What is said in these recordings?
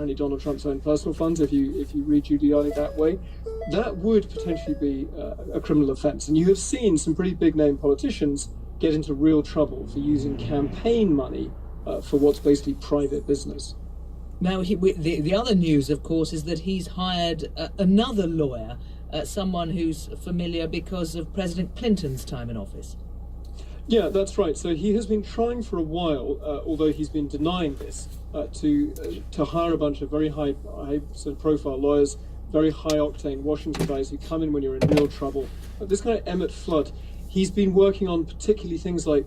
apparently Donald Trump's own personal funds, if you read Giuliani that way, that would potentially be a criminal offence. And you have seen some pretty big-name politicians get into real trouble for using campaign money for what's basically private business. Now, the other news, of course, is that he's hired another lawyer, someone who's familiar because of President Clinton's time in office. Yeah, that's right. So he has been trying for a while, although he's been denying this, to hire a bunch of very high sort of profile lawyers, very high-octane Washington guys who come in when you're in real trouble. This guy, Emmett Flood, he's been working on particularly things like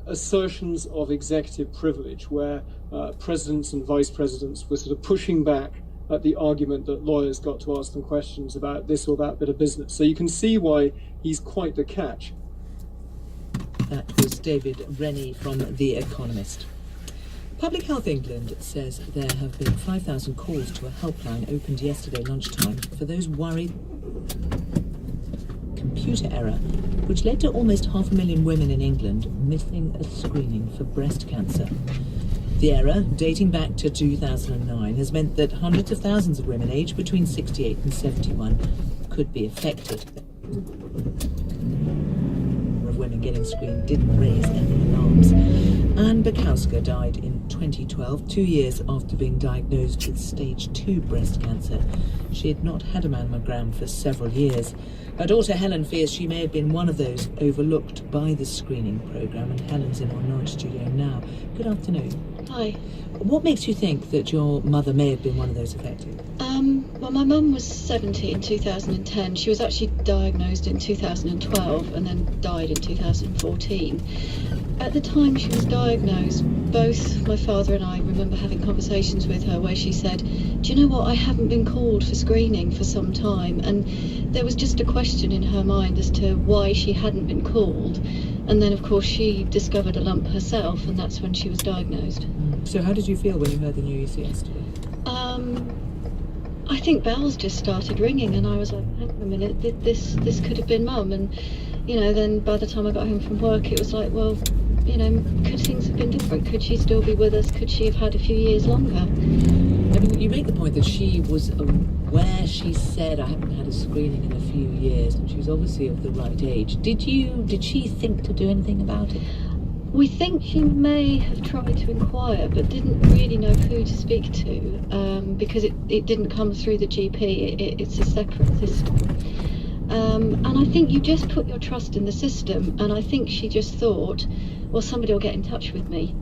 assertions of executive privilege, where presidents and vice presidents were sort of pushing back at the argument that lawyers got to ask them questions about this or that bit of business. So you can see why he's quite the catch. That was David Rennie from The Economist. Public Health England says there have been 5,000 calls to a helpline opened yesterday lunchtime for those worried computer error, which led to almost 500,000 women in England missing a screening for breast cancer. The error, dating back to 2009, has meant that hundreds of thousands of women aged between 68 and 71 could be affected. Women getting screened didn't raise any alarms. Anne Bukowska died in 2012, 2 years after being diagnosed with stage 2 breast cancer. She had not had a mammogram for several years. Her daughter Helen fears she may have been one of those overlooked by the screening programme, and Helen's in our Norwich studio now. Good afternoon. Hi. What makes you think that your mother may have been one of those affected? Well, my mum was 70 in 2010. She was actually diagnosed in 2012 and then died in 2014. At the time she was diagnosed, both my father and I remember having conversations with her where she said, do you know what, I haven't been called for screening for some time. And there was just a question in her mind as to why she hadn't been called. And then, of course, she discovered a lump herself, and that's when she was diagnosed. So how did you feel when you heard the news yesterday? I think bells just started ringing, and I was like, hang on a minute, this could have been Mum. And, then by the time I got home from work, it was like, well, could things have been different? Could she still be with us? Could she have had a few years longer? I mean, you make the point that she was aware. She said, I haven't had a screening in a few years, and she was obviously of the right age. Did she think to do anything about it? We think she may have tried to inquire, but didn't really know who to speak to, because it didn't come through the GP. It's a separate system. And I think you just put your trust in the system, and I think she just thought, well, somebody will get in touch with me.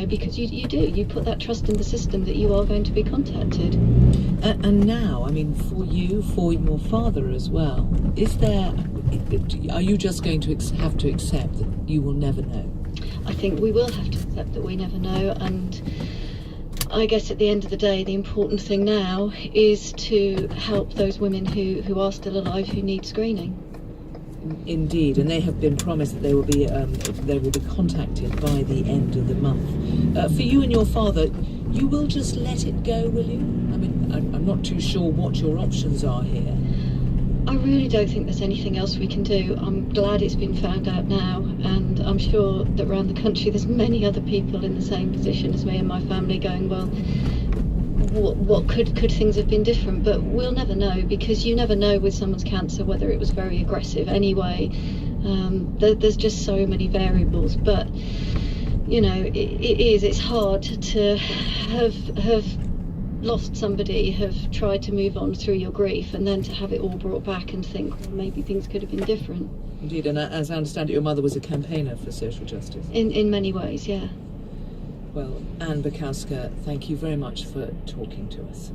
Because you do. You put that trust in the system that you are going to be contacted. And now, I mean, for you, for your father as well, are you just going to have to accept that you will never know? I think we will have to accept that we never know, and I guess at the end of the day, the important thing now is to help those women who are still alive who need screening. Indeed, and they have been promised that they will be contacted by the end of the month. For you and your father, you will just let it go, will you? I mean, I'm not too sure what your options are here. I really don't think there's anything else we can do. I'm glad it's been found out now, and I'm sure that around the country there's many other people in the same position as me and my family going, well, what could things have been different? But we'll never know, because you never know with someone's cancer whether it was very aggressive anyway. There's just so many variables, but it's hard to have lost somebody, have tried to move on through your grief, and then to have it all brought back and think, well, maybe things could have been different. Indeed, and as I understand it, your mother was a campaigner for social justice. In many ways, yeah. Well, Anne Bukowska, thank you very much for talking to us.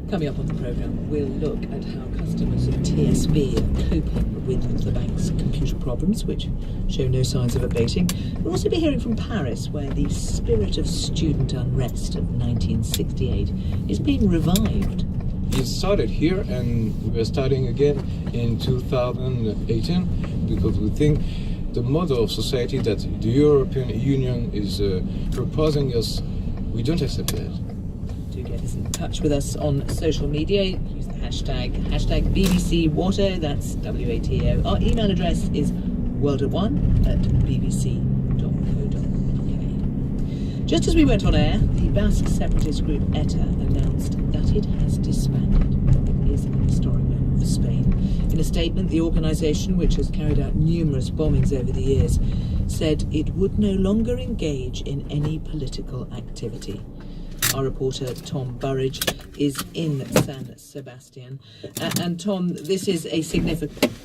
Coming up on the programme, we'll look at how customers of TSB are coping with the bank's computer problems, which show no signs of abating. We'll also be hearing from Paris, where the spirit of student unrest of 1968 is being revived. It started here, and we're starting again in 2018, because we think the model of society that the European Union is proposing us, we don't accept that. Do get in touch with us on social media. Use the hashtag BBC Water, that's WATO. Our email address is world@one@bbc.co.uk. Just as we went on air, the Basque separatist group ETA announced that it has disbanded. It is an historic moment for Spain. In a statement, the organisation, which has carried out numerous bombings over the years, said it would no longer engage in any political activity. Our reporter Tom Burridge is in San Sebastian. And Tom, this is a significant...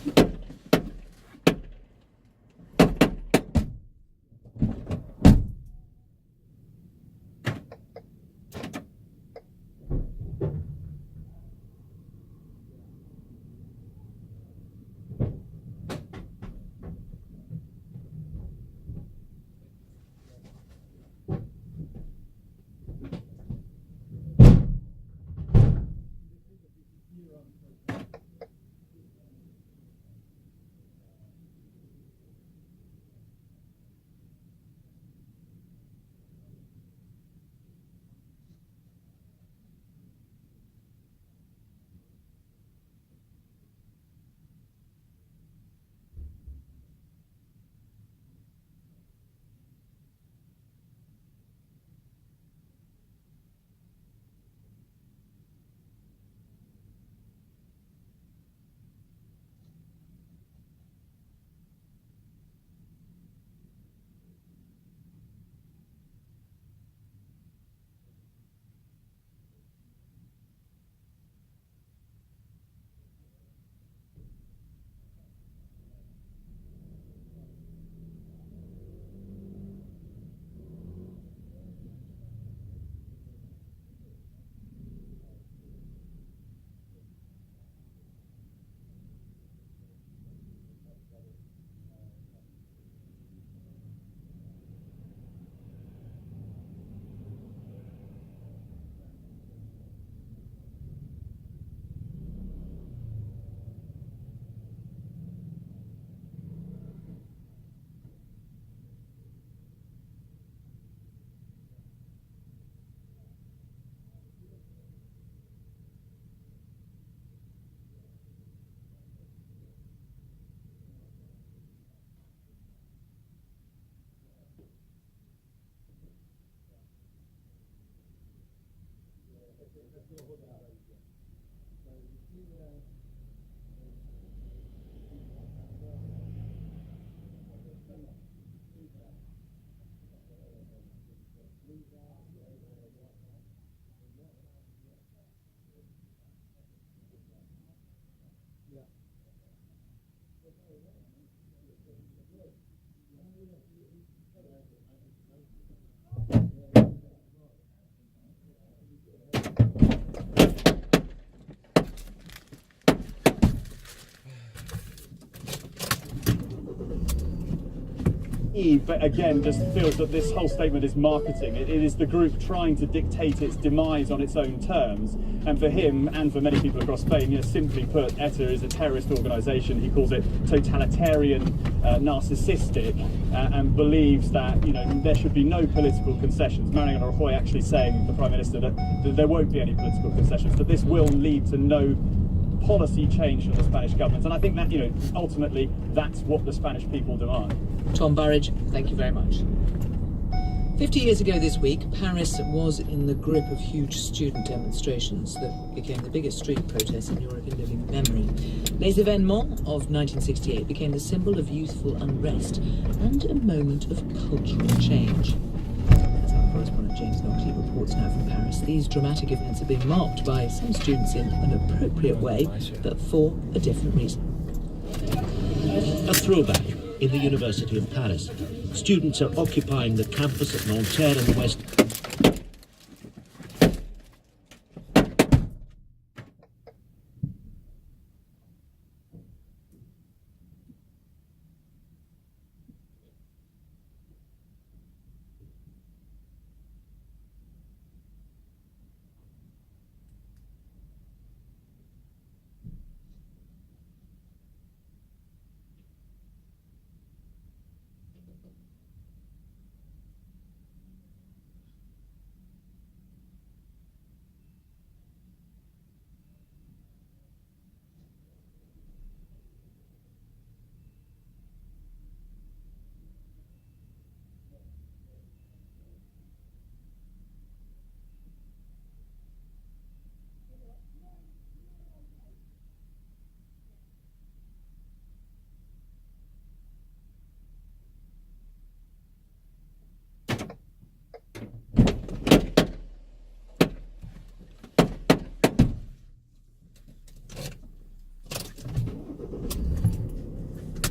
But again, just feels that this whole statement is marketing. It is the group trying to dictate its demise on its own terms. And for him, and for many people across Spain, simply put, ETA is a terrorist organisation. He calls it totalitarian, narcissistic, and believes that there should be no political concessions. Mariano Rajoy actually saying, the Prime Minister, that there won't be any political concessions, that this will lead to no policy change from the Spanish government. And I think that, ultimately, that's what the Spanish people demand. Tom Burridge, thank you very much. 50 years ago this week, Paris was in the grip of huge student demonstrations that became the biggest street protests in Europe in living memory. Les Événements of 1968 became the symbol of youthful unrest and a moment of cultural change. As our correspondent James Nockley reports now from Paris, these dramatic events have been marked by some students in an appropriate way, but for a different reason. A throwback in the University of Paris. Students are occupying the campus at Nanterre in the west.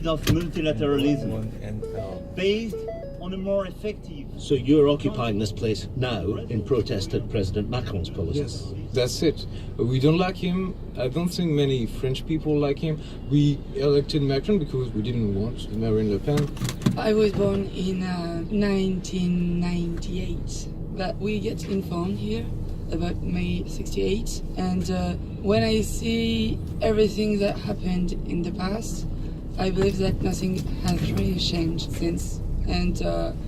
definition of multilateralism, based on a more effective... So you're occupying this place now in protest at President Macron's policies? Yes, that's it. We don't like him. I don't think many French people like him. We elected Macron because we didn't want Marine Le Pen. I was born in 1998, but we get informed here about May 68, and when I see everything that happened in the past, I believe that nothing has really changed since, and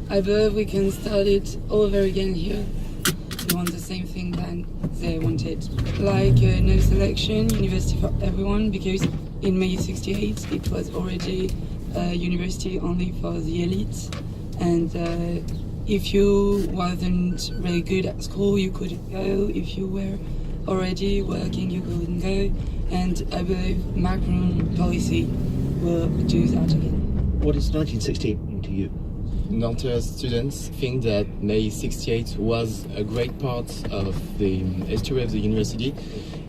I believe we can start it all over again here. We want the same thing that they wanted, like no selection, university for everyone, because in May 68 it was already university only for the elite, and if you wasn't very good at school, you couldn't go. If you were already working, you couldn't go. And I believe Macron policy will do that again. What is 1968 mean to you? Nanterre students think that May 68 was a great part of the history of the university.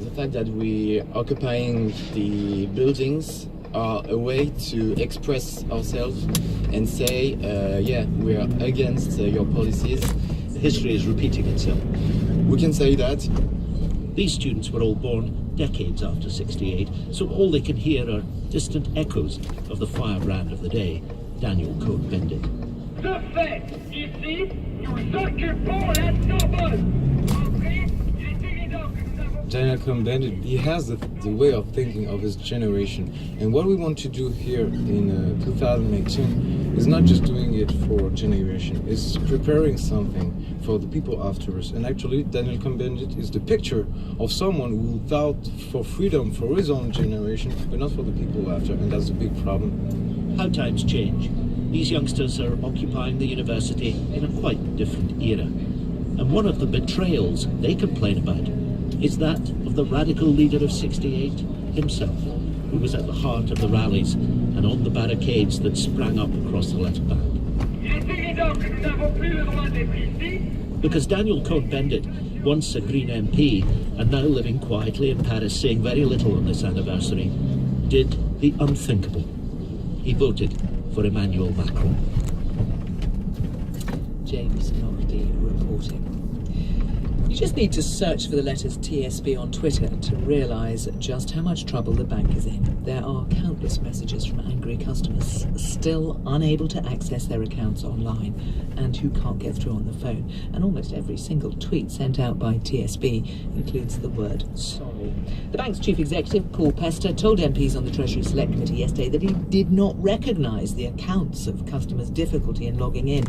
The fact that we are occupying the buildings are a way to express ourselves and say, yeah, we are against your policies. History is repeating itself. We can say that. These students were all born decades after 68, so all they can hear are distant echoes of the firebrand of the day, Daniel Cohn-Bendit. Ce fait, ici, nous occupons la Sorbonne. Entrez, il est évident que nous avons... Daniel Cohn-Bendit, he has the way of thinking of his generation. And what we want to do here in 2018 is not just doing it for generation, it's preparing something for the people after us. And actually, Daniel Cohn-Bendit is the picture of someone who fought for freedom for his own generation, but not for the people after, and that's a big problem. How times change. These youngsters are occupying the university in a quite different era. And one of the betrayals they complain about is that of the radical leader of 68 himself, who was at the heart of the rallies and on the barricades that sprang up across the left bank. Because Daniel Cohn-Bendit, once a Green MP and now living quietly in Paris, saying very little on this anniversary, did the unthinkable. He voted for Emmanuel Macron. James Lochte reporting. You just need to search for the letters TSB on Twitter to realise just how much trouble the bank is in. There are countless messages from angry customers still unable to access their accounts online and who can't get through on the phone. And almost every single tweet sent out by TSB includes the word sorry. The bank's chief executive, Paul Pester, told MPs on the Treasury Select Committee yesterday that he did not recognise the accounts of customers' difficulty in logging in.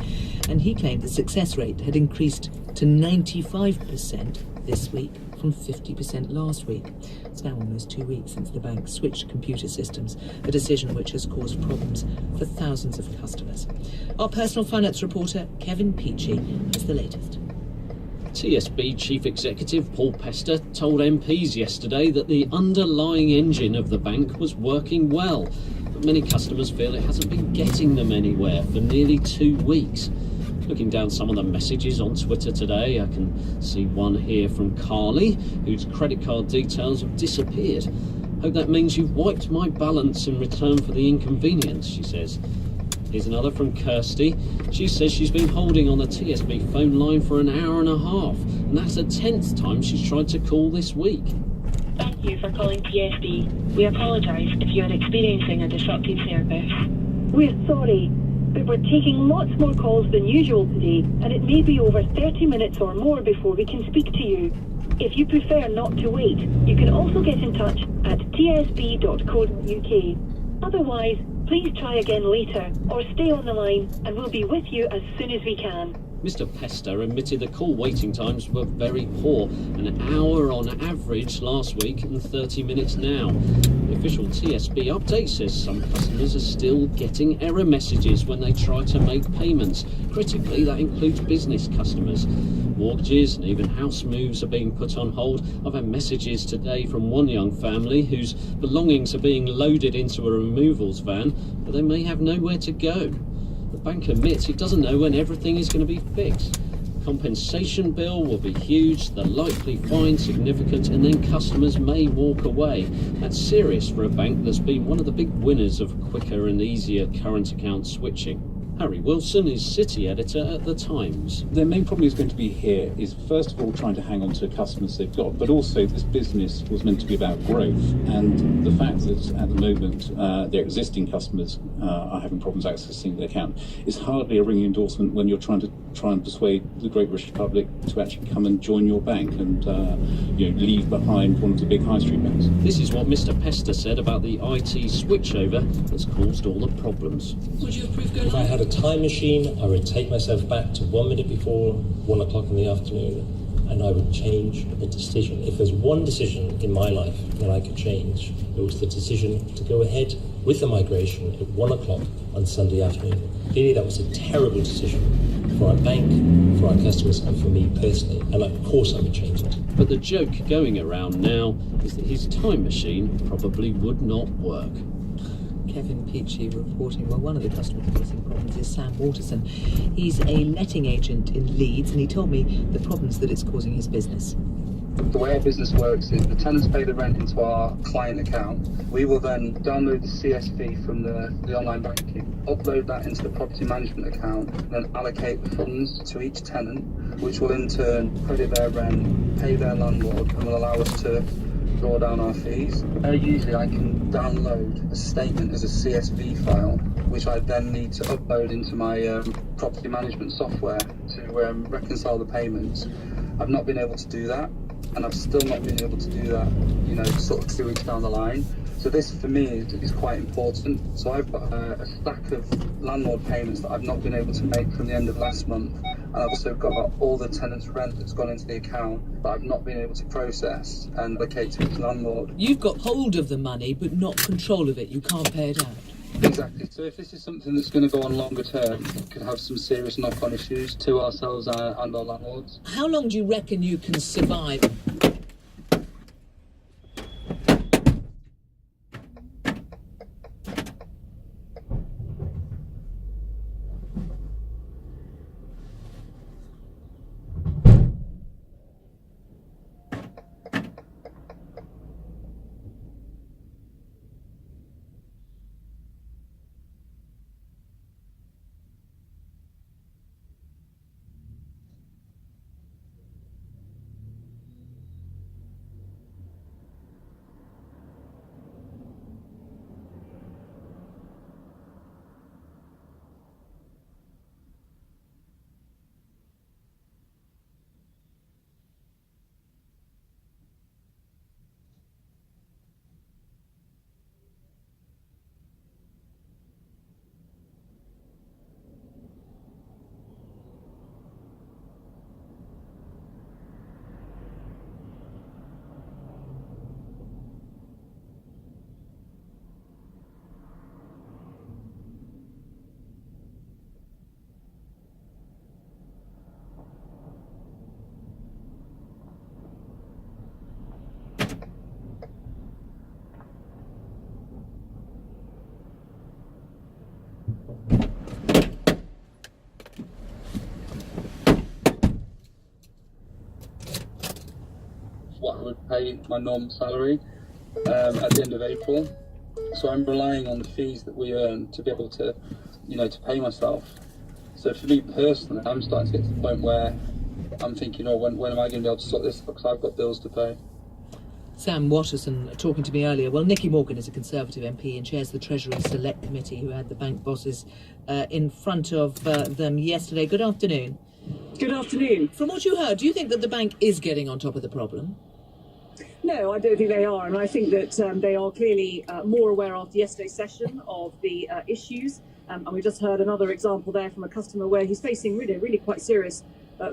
And he claimed the success rate had increased to 95% this week from 50% last week. It's now almost 2 weeks since the bank switched computer systems, a decision which has caused problems for thousands of customers. Our personal finance reporter, Kevin Peachy, has the latest. TSB Chief Executive Paul Pester told MPs yesterday that the underlying engine of the bank was working well, but many customers feel it hasn't been getting them anywhere for nearly 2 weeks. Looking down some of the messages on Twitter today, I can see one here from Carly, whose credit card details have disappeared. Hope that means you've wiped my balance in return for the inconvenience, she says. Here's another from Kirsty. She says she's been holding on the TSB phone line for an hour and a half, and that's the 10th time she's tried to call this week. Thank you for calling TSB. We apologise if you are experiencing a disrupted service. We're sorry, but we're taking lots more calls than usual today, and it may be over 30 minutes or more before we can speak to you. If you prefer not to wait, you can also get in touch at tsb.co.uk. Otherwise, please try again later or stay on the line and we'll be with you as soon as we can. Mr. Pester admitted the call waiting times were very poor, an hour on average last week and 30 minutes now. The official TSB update says some customers are still getting error messages when they try to make payments. Critically, that includes business customers. Mortgages and even house moves are being put on hold. I've had messages today from one young family whose belongings are being loaded into a removals van, but they may have nowhere to go. The bank admits it doesn't know when everything is going to be fixed. compensation bill will be huge, the likely fine significant, and then customers may walk away. That's serious for a bank that's been one of the big winners of quicker and easier current account switching. Harry Wilson is city editor at The Times. Their main problem is going to be here is, first of all, trying to hang on to customers they've got, but also this business was meant to be about growth, and the fact that at the moment their existing customers are having problems accessing their account is hardly a ringing endorsement when you're trying and persuade the great British public to actually come and join your bank and leave behind one of the big high street banks. This is what Mr. Pester said about the IT switchover that's caused all the problems. Would you approve going If I had a time machine, I would take myself back to 1 minute before 1 o'clock in the afternoon, and I would change the decision. If there's one decision in my life that I could change, it was the decision to go ahead with the migration at 1 o'clock on Sunday afternoon. Clearly that was a terrible decision for our bank, for our customers, and for me personally, and of course I would change it. But the joke going around now is that his time machine probably would not work. Kevin Peachy reporting. Well, one of the customers facing problems is Sam Waterson. He's a letting agent in Leeds, and he told me the problems that it's causing his business. The way our business works is the tenants pay the rent into our client account. We will then download the CSV from the online banking, upload that into the property management account, and then allocate the funds to each tenant, which will in turn credit their rent, pay their landlord, and will allow us to draw down our fees. Usually I can download a statement as a CSV file, which I then need to upload into my property management software to reconcile the payments. I've not been able to do that, and I've still not been able to do that, sort of 2 weeks down the line. So this, for me, is quite important. So I've got a stack of landlord payments that I've not been able to make from the end of last month. And I've also got all the tenants' rent that's gone into the account that I've not been able to process and allocate to each landlord. You've got hold of the money, but not control of it. You can't pay it out. Exactly. So if this is something that's going to go on longer term, it could have some serious knock-on issues to ourselves and our landlords. How long do you reckon you can survive? What I would pay my normal salary at the end of April. So I'm relying on the fees that we earn to be able to, to pay myself. So for me personally, I'm starting to get to the point where I'm thinking, when am I going to be able to sort this out? Because I've got bills to pay. Sam Waterson talking to me earlier. Well, Nicky Morgan is a Conservative MP and chairs the Treasury Select Committee, who had the bank bosses in front of them yesterday. Good afternoon. Good afternoon. From what you heard, do you think that the bank is getting on top of the problem? No, I don't think they are, and I think that they are clearly more aware after yesterday's session of the issues. And we just heard another example there from a customer where he's facing really quite serious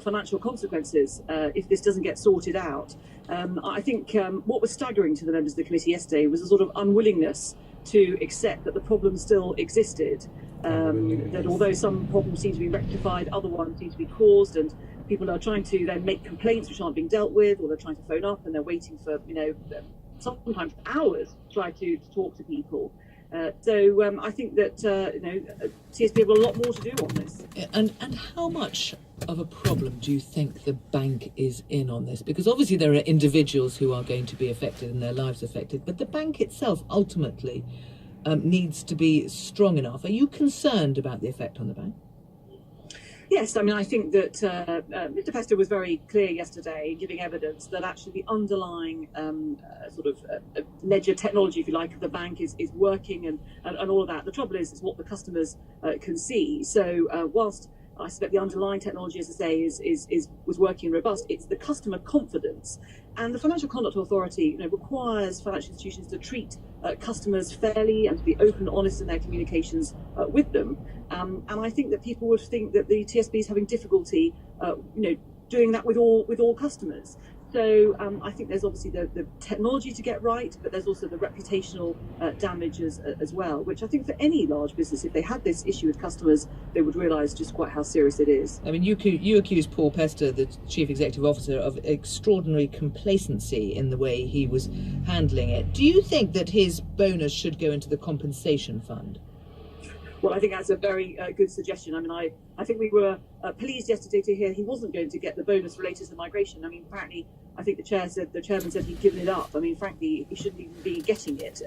financial consequences if this doesn't get sorted out. I think what was staggering to the members of the committee yesterday was a sort of unwillingness to accept that the problem still existed. That although some problems seem to be rectified, other ones seem to be caused, and people are trying to then make complaints which aren't being dealt with, or they're trying to phone up and they're waiting for, sometimes hours to try to talk to people. So I think that TSB have got a lot more to do on this. And how much of a problem do you think the bank is in on this? Because obviously there are individuals who are going to be affected and their lives affected, but the bank itself ultimately needs to be strong enough. Are you concerned about the effect on the bank? Yes, I mean, I think that Mr. Pester was very clear yesterday, giving evidence that actually the underlying ledger technology, if you like, of the bank is working and all of that. The trouble is what the customers can see. So whilst I suspect the underlying technology, as I say, was working robust, it's the customer confidence. And the Financial Conduct Authority requires financial institutions to treat customers fairly and to be open and honest in their communications with them. And I think that people would think that the TSB is having difficulty, doing that with all customers. So I think there's obviously the technology to get right, but there's also the reputational damage as well, which I think for any large business, if they had this issue with customers, they would realise just quite how serious it is. I mean, you accused Paul Pester, the Chief Executive Officer, of extraordinary complacency in the way he was handling it. Do you think that his bonus should go into the compensation fund? Well, I think that's a very good suggestion. I mean, I think we were pleased yesterday to hear he wasn't going to get the bonus related to migration. I mean, apparently, I think the chairman said he'd given it up. I mean, frankly, he shouldn't even be getting it.